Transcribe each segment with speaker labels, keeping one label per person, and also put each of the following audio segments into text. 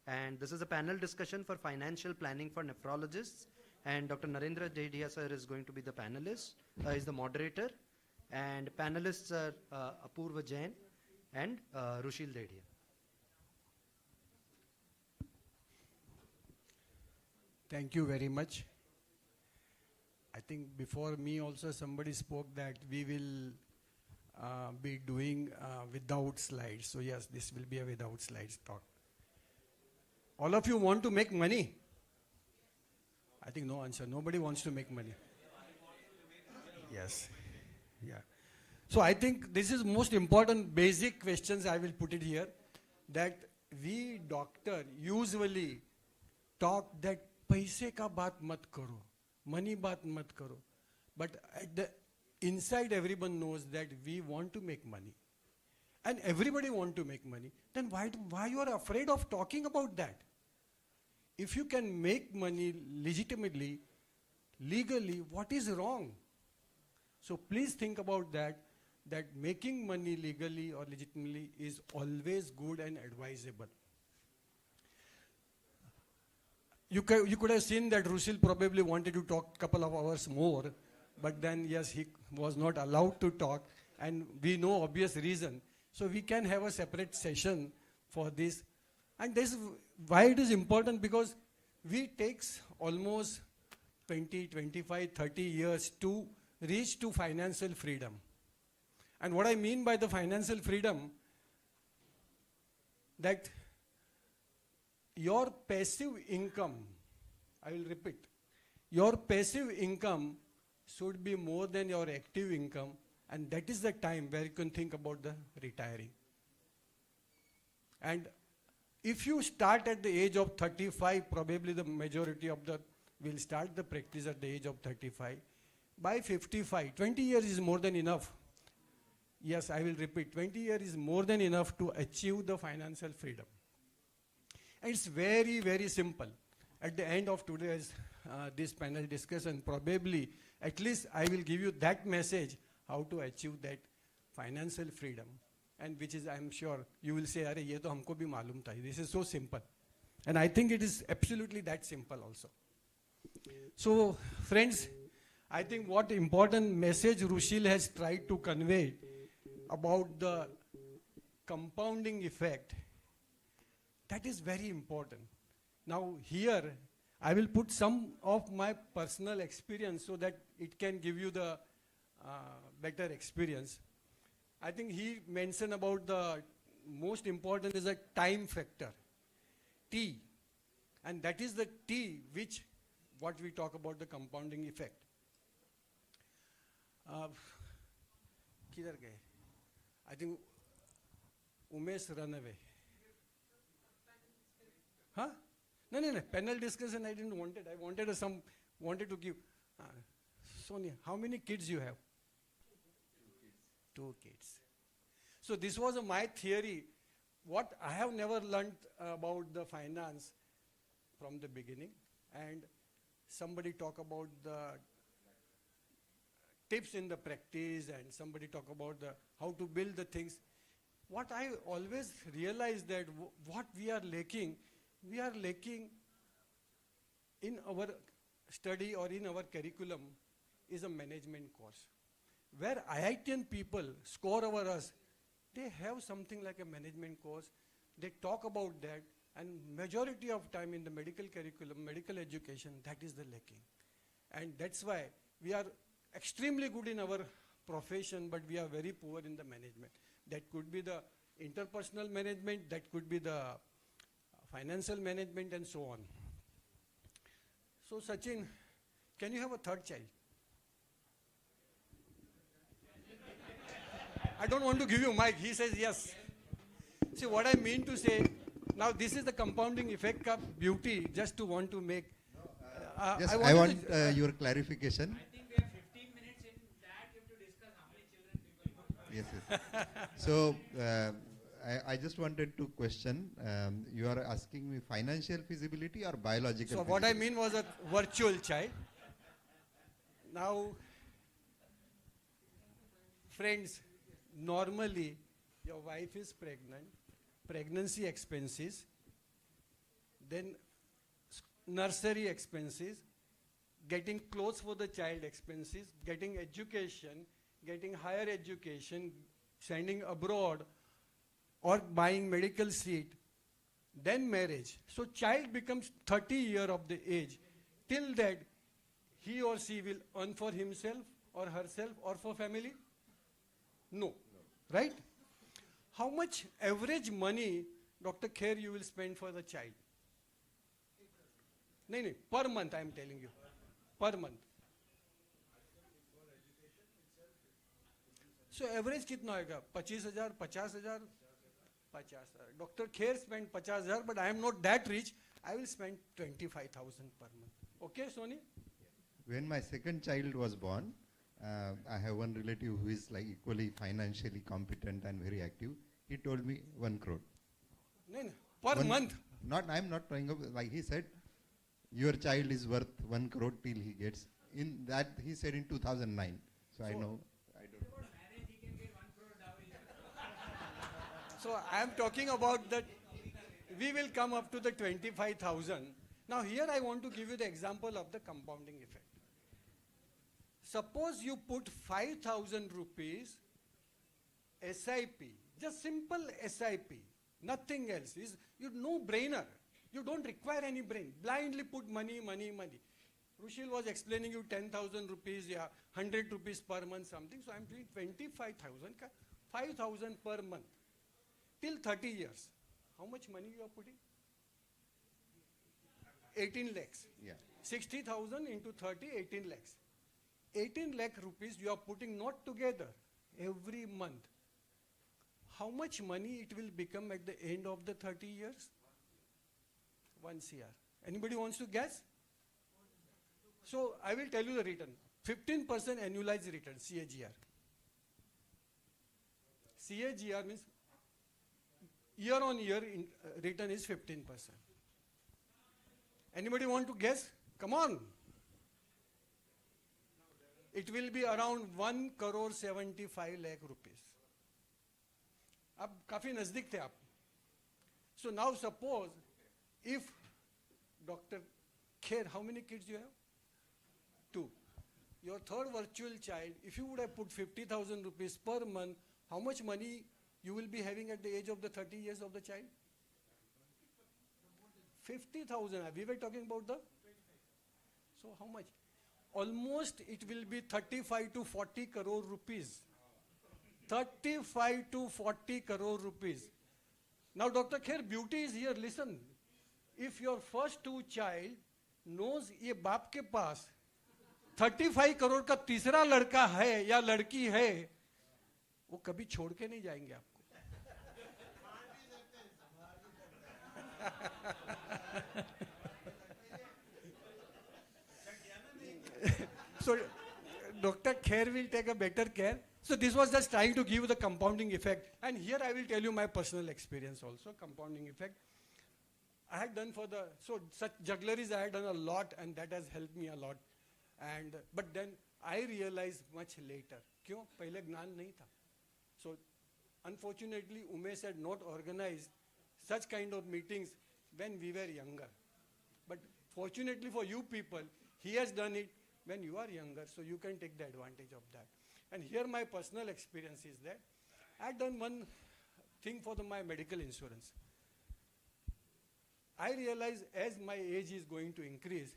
Speaker 1: And this is a panel discussion for financial planning for nephrologists. And Dr. Narendra Dedhia sir is going to be the panelist, is the moderator. And panelists are Apurva Jain and Rushil Dedhia.
Speaker 2: Thank you very much. I think before me also somebody spoke that we will be doing without slides. So yes, this will be a without slides talk. All of you want to make money? I think no answer. Nobody wants to make money. Yes. Yeah. So I think this is most important basic questions I will put it here. That we doctor usually talk that paise ka baat mat karo, money baat mat karo. But at the inside everyone knows that we want to make money. And everybody want to make money. Then why you are afraid of talking about that? If you can make money legitimately, legally, what is wrong? So please think about that making money legally or legitimately is always good and advisable. You could have seen that Rushil probably wanted to talk a couple of hours more, but then yes, he was not allowed to talk, and we know obvious reason. So we can have a separate session for this. And this is why it is important, because we takes almost 20, 25, 30 years to reach to financial freedom. And what I mean by the financial freedom, that your passive income, I will repeat, your passive income should be more than your active income, and that is the time where you can think about the retiring. And if you start at the age of 35, probably the majority of the will start the practice at the age of 35. By 55, 20 years is more than enough. Yes, I will repeat, 20 years is more than enough to achieve the financial freedom. And it's very, very simple. At the end of today's this panel discussion, probably at least I will give you that message, how to achieve that financial freedom. And which is, I'm sure, you will say, "Arey, ye to humko bhi malum tha." This is so simple. And I think it is absolutely that simple also. So, friends, I think what important message Rushil has tried to convey about the compounding effect, that is very important. Now here, I will put some of my personal experience so that it can give you the better experience. I think he mentioned about the most important is a time factor, T. And that is the T which, what we talk about the compounding effect. Kidhar gaye? I think Umesh ran away. Huh? No, panel discussion I didn't want it. I wanted to give. Sonia, how many kids you have? Two kids. So this was my theory. What I have never learned about the finance from the beginning. And somebody talk about the tips in the practice, and somebody talk about how to build the things. What I always realize that what we are lacking in our study or in our curriculum is a management course. Where IITian people score over us, they have something like a management course. They talk about that, and majority of time in the medical curriculum, medical education, that is the lacking. And that's why we are extremely good in our profession, but we are very poor in the management. That could be the interpersonal management, that could be the financial management, and so on. So Sachin, can you have a third child? I don't want to give you mic. He says yes. See what I mean to say. Now this is the compounding effect of beauty. Just to want to make.
Speaker 3: Yes, I want your clarification.
Speaker 4: I think we have 15 minutes in that you have to discuss how many children people you want.
Speaker 3: Yes. So I just wanted to question. You are asking me financial feasibility or biological?
Speaker 2: So what I mean was a virtual child. Now, friends, normally your wife is pregnant, pregnancy expenses, then nursery expenses, getting clothes for the child expenses, getting education, getting higher education, sending abroad, or buying medical seat, then marriage. So child becomes 30 year of the age. Till that, he or she will earn for himself or herself or for family? No. Right? How much average money, Dr. Kher, you will spend for the child? No, per month I am telling you. Per month. So average कितना होगा? 25,000, 50,000, 50,000. Dr. Kher spent 50,000, but I am not that rich. I will spend 25,000 per month. Okay, Soni?
Speaker 3: When my second child was born, I have one relative who is like equally financially competent and very active. He told me 1 crore.
Speaker 2: No, per month.
Speaker 3: I'm not trying to, like he said, your child is worth 1 crore till he gets. In that, he said in 2009. So I know, I don't know.
Speaker 4: Marriage, he can get 1 crore dowry.
Speaker 2: So I am talking about that. We will come up to the 25,000. Now here I want to give you the example of the compounding effect. Suppose you put 5,000 rupees SIP, just simple SIP, nothing else. Is you no brainer. You don't require any brain. Blindly put money, money, money. Rushil was explaining you 10,000 rupees, yeah, 100 rupees per month, something. So I'm doing 25,000, 5,000 per month till 30 years. How much money you are putting? 18 lakhs.
Speaker 3: Yeah.
Speaker 2: 60,000 into 30, 18 lakhs. 18 lakh rupees you are putting not together every month. How much money it will become at the end of the 30 years? 1 CR. Anybody wants to guess? So I will tell you the return. 15% annualized return, CAGR. CAGR means year on year return is 15%. Anybody want to guess? Come on. It will be around 1 crore 75 lakh rupees. अब काफी नजदीक थे आप. So now suppose if Dr. Kher, how many kids you have? 2. Your third virtual child, if you would have put 50,000 rupees per month, how much money you will be having at the age of the 30 years of the child? 50,000. We were talking about the. So how much? Almost it will be 35 to 40 crore rupees. 35 to 40 crore rupees. Now Dr. Kher, beauty is here. Listen, if your first 2 child knows ये बाप के पास 35 करोड़ का तीसरा लड़का है या लड़की है, वो कभी छोड़ के नहीं जाएंगे आपको. So Dr. Kher will take a better care. So this was just trying to give you the compounding effect. And here I will tell you my personal experience also, compounding effect. I had done such juggleries I had done a lot, and that has helped me a lot. And but then I realized much later. क्यों? पहले ज्ञान नहीं था. So unfortunately, Umesh had not organized such kind of meetings when we were younger. But fortunately for you people, he has done it when you are younger, so you can take the advantage of that. And here my personal experience is that I had done one thing for my medical insurance. I realize as my age is going to increase,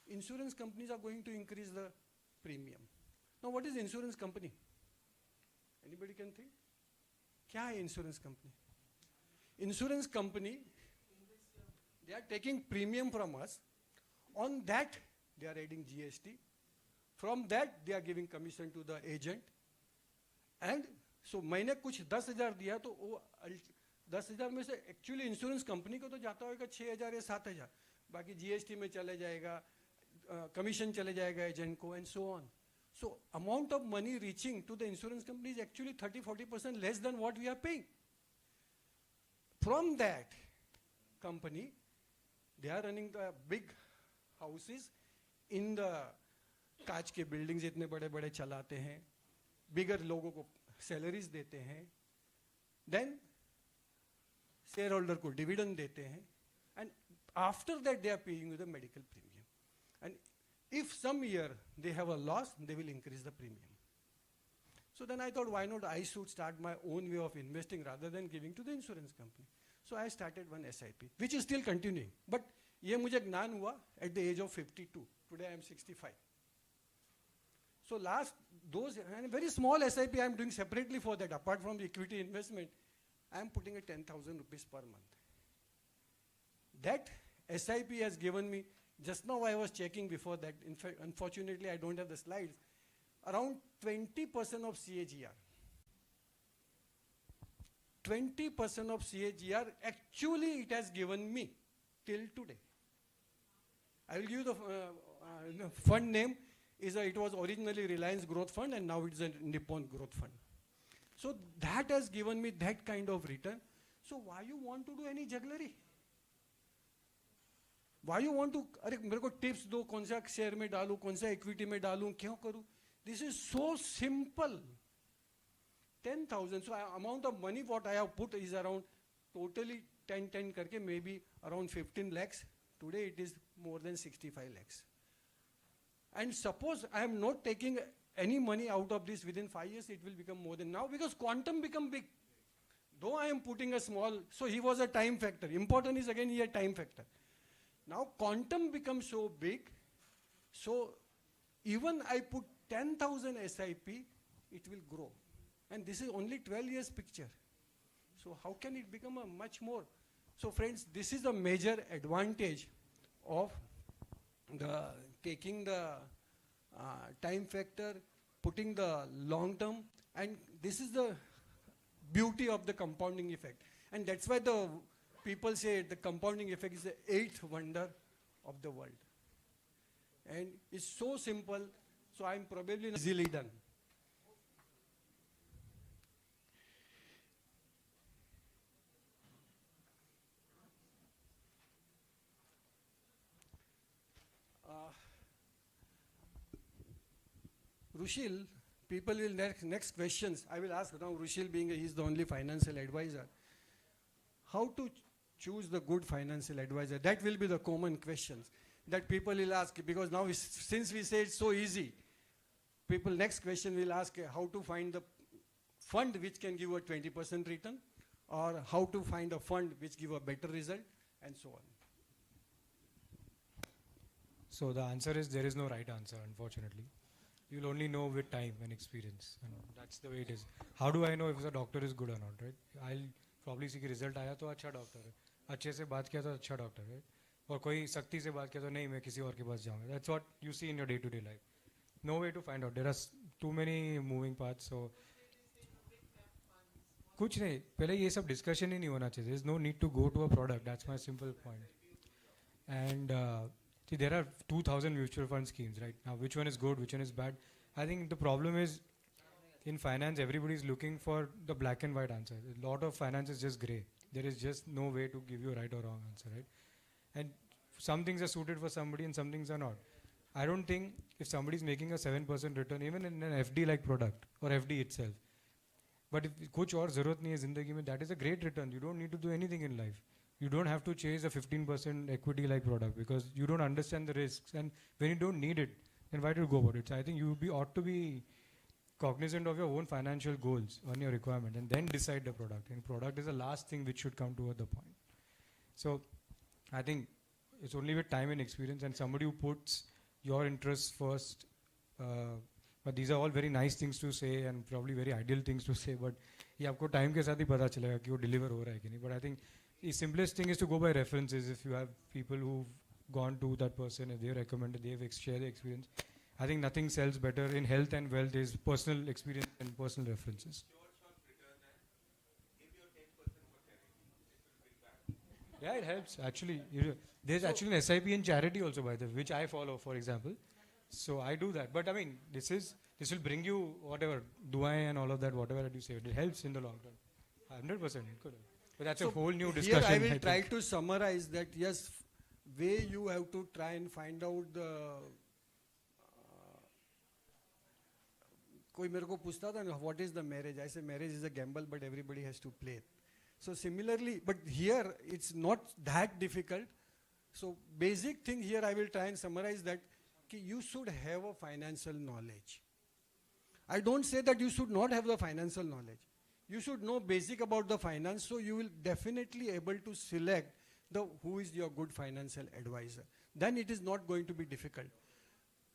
Speaker 2: insurance companies are going to increase the premium. Now what is insurance company? Anybody can think? क्या है insurance company? Insurance company, they are taking premium from us. On that, they are adding GST. From that, they are giving commission to the agent. And so मैंने कुछ 10,000 दिया तो वो 10,000 में से actually insurance company को तो जाता होगा 6,000 या 7,000, बाकी जीएसटी में चले जाएगा, कमीशन चले जाएगा एजेंट को, and so on. So amount of money reaching to the insurance company is actually 30-40% less than what we are paying. From that company, they are running the big houses in the कांच के buildings इतने बड़े बड़े चलाते हैं, बिगर लोगों को salaries देते हैं, देन शेयर होल्डर को डिविडेंड देते हैं. And after that they are paying you the medical premium. And if some year they have a loss, they will increase the premium. So then I thought, why not I should start my own way of investing rather than giving to the insurance company. So I started one SIP, which is still continuing. But ये मुझे ज्ञान हुआ at the age of 52. Today I am 65. So last those, and a very small SIP I am doing separately for that, apart from the equity investment, I am putting a 10,000 rupees per month. That SIP has given me, just now I was checking before that, in fact, unfortunately I don't have the slides, around 20% of CAGR. 20% of CAGR, actually it has given me till today. I will give you the fund name. It was originally Reliance Growth Fund and now it's a Nippon Growth Fund. So that has given me that kind of return. So why you want to do any jugglery? Why you want to, अरे मेरे को tips दो कौन सा share में डालूं, कौन सा equity में डालूं, क्यों करूं? This is so simple. 10,000. So amount of money what I have put is around totally 10 करके maybe around 15 lakhs. Today it is more than 65 lakhs. And suppose I am not taking any money out of this within 5 years, it will become more than now because quantum become big. Though I am putting a small, so he was a time factor. Important is again here time factor. Now quantum becomes so big, so even I put 10,000 SIP, it will grow. And this is only 12 years picture. So how can it become a much more? So friends, this is a major advantage of the taking the time factor, putting the long term, and this is the beauty of the compounding effect. And that's why the people say the compounding effect is the 8th wonder of the world. And it's so simple, so I'm probably easily done. Rushil, people will next questions. I will ask now, Rushil being he's the only financial advisor. How to choose the good financial advisor? That will be the common questions that people will ask, because now since we say it's so easy, people next question will ask how to find the fund which can give a 20% return, or how to find a fund which give a better result, and so on.
Speaker 5: So the answer is there is no right answer, unfortunately. You'll only know with time and experience. And that's the way it is. How do I know if the doctor is good or not, right? I'll probably see कि result आया तो अच्छा doctor है, अच्छे से बात किया तो अच्छा doctor है, और कोई सख्ती से बात किया तो नहीं मैं किसी और के पास जाऊँगा. That's what you see in your day-to-day life. No way to find out. There are too many moving parts. So कुछ नहीं, पहले ये सब discussion ही नहीं होना चाहिए. There's no need to go to a product. That's my simple point. And see, there are 2,000 mutual fund schemes right now. Which one is good? Which one is bad? I think the problem is in finance, everybody is looking for the black and white answer. A lot of finance is just gray. There is just no way to give you a right or wrong answer, right? And some things are suited for somebody and some things are not. I don't think if somebody is making a 7% return, even in an FD-like product or FD itself, but if कुछ और ज़रूरत नहीं है ज़िंदगी में, that is a great return. You don't need to do anything in life. You don't have to chase a 15% equity-like product because you don't understand the risks. And when you don't need it, then why do you go about it? So I think you ought to be cognizant of your own financial goals on your requirement and then decide the product. And product is the last thing which should come toward the point. So I think it's only with time and experience and somebody who puts your interests first. But these are all very nice things to say and probably very ideal things to say. But ये आपको time के साथ ही पता चलेगा कि वो deliver हो रहा है कि नहीं. But I think the simplest thing is to go by references. If you have people who've gone to that person and they recommended, they've shared their experience. I think nothing sells better in health and wealth is personal experience and personal references. Yeah, it helps actually. There's actually an SIP in charity also, by the way, which I follow, for example. So I do that. But I mean, this will bring you whatever du'ain and all of that, whatever that you say. It helps in the long term. 100%. Good. But that's a whole new discussion.
Speaker 2: Here I will try to summarize that, yes, way you have to try and find out the कोई मेरे को पूछता था ना, what is the marriage? I say marriage is a gamble, but everybody has to play it. So similarly, but here it's not that difficult. So basic thing here I will try and summarize that you should have a financial knowledge. I don't say that you should not have the financial knowledge. You should know basic about the finance, so you will definitely able to select who is your good financial advisor. Then it is not going to be difficult.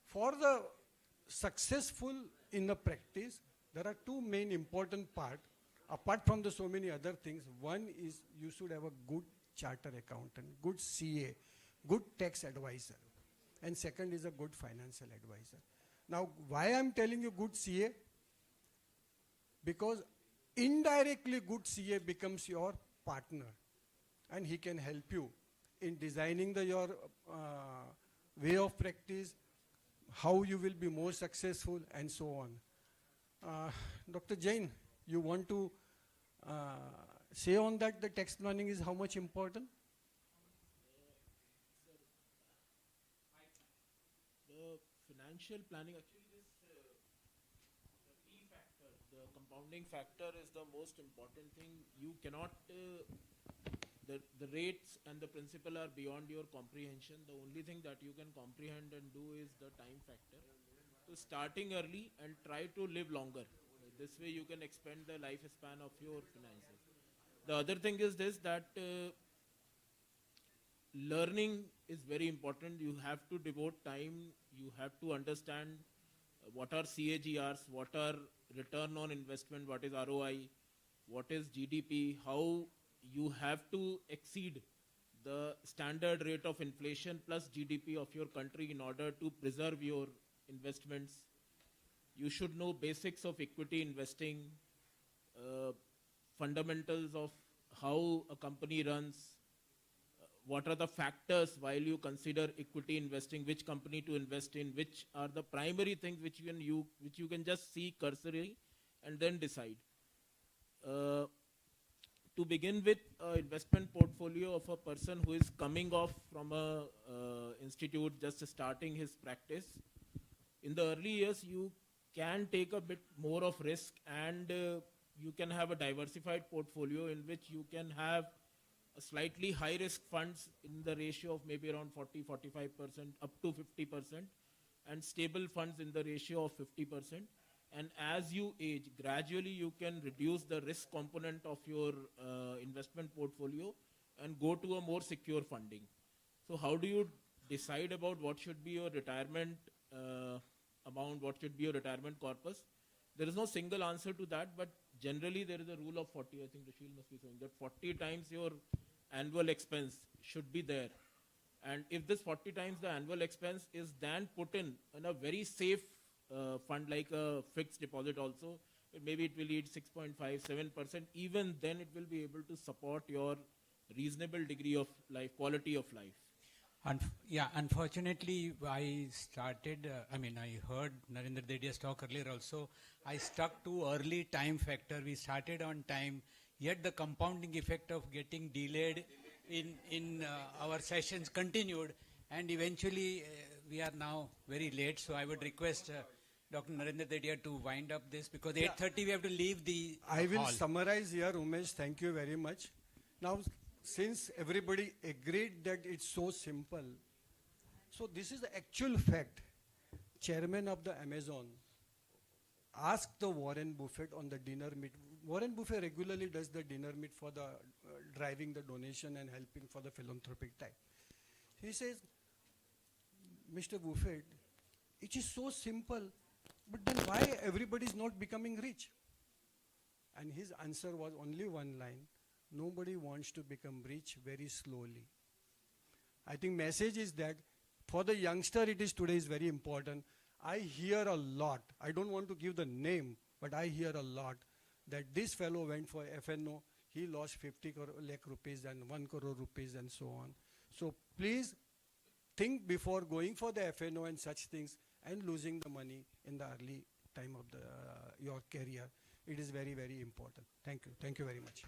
Speaker 2: For the successful in the practice, there are two main important parts. Apart from the so many other things, one is you should have a good charter accountant, good CA, good tax advisor. And second is a good financial advisor. Now, why I am telling you good CA? Because indirectly good CA becomes your partner, and he can help you in designing your way of practice, how you will be more successful, and so on. Dr. Jain, you want to say on that the tax planning is how much important?
Speaker 6: The financial planning, actually this the key factor, the compounding factor is the most important thing. You cannot, the rates and the principal are beyond your comprehension. The only thing that you can comprehend and do is the time factor. So starting early and try to live longer. This way you can expand the lifespan of your finances. The other thing is this, that learning is very important. You have to devote time. You have to understand what are CAGRs, what are return on investment, what is ROI, what is GDP, how you have to exceed the standard rate of inflation plus GDP of your country in order to preserve your investments. You should know basics of equity investing, fundamentals of how a company runs, what are the factors while you consider equity investing, which company to invest in, which are the primary things which you can just see cursory and then decide. To begin with, investment portfolio of a person who is coming off from a institute, just starting his practice, in the early years you can take a bit more of risk, and you can have a diversified portfolio in which you can have a slightly high risk funds in the ratio of maybe around 40-45% up to 50%, and stable funds in the ratio of 50%. And as you age, gradually you can reduce the risk component of your investment portfolio and go to a more secure funding. So how do you decide about what should be your retirement amount, what should be your retirement corpus? There is no single answer to that, but generally there is a rule of 40. I think Rashil must be saying that 40 times your annual expense should be there. And if this 40 times the annual expense is then put in a very safe fund like a fixed deposit also, maybe it will yield 6.5-7%, even then it will be able to support your reasonable degree of life, quality of life.
Speaker 7: Yeah, unfortunately, I started, I heard Narendra Dedhia's talk earlier also. I stuck to early time factor. We started on time, yet the compounding effect of getting delayed in our sessions continued, and eventually we are now very late. So I would request Dr. Narendra Dedhia to wind up this, because 8:30 we have to leave the
Speaker 2: I will
Speaker 7: hall.
Speaker 2: summarize here, Umesh. Thank you very much. Now, since everybody agreed that it's so simple, so this is the actual fact. Chairman of the Amazon asked the Warren Buffett on the dinner meet. Warren Buffett regularly does the dinner meet for the driving the donation and helping for the philanthropic type. He says, Mr. Buffett, it is so simple, but then why everybody is not becoming rich? And his answer was only one line: nobody wants to become rich very slowly. I think message is that for the youngster it is today is very important. I hear a lot, I don't want to give the name, but I hear a lot that this fellow went for FNO, he lost 50 lakh rupees and 1 crore rupees and so on. So please think before going for the FNO and such things and losing the money in the early time of your career. It is very, very important. Thank you. Thank you very much.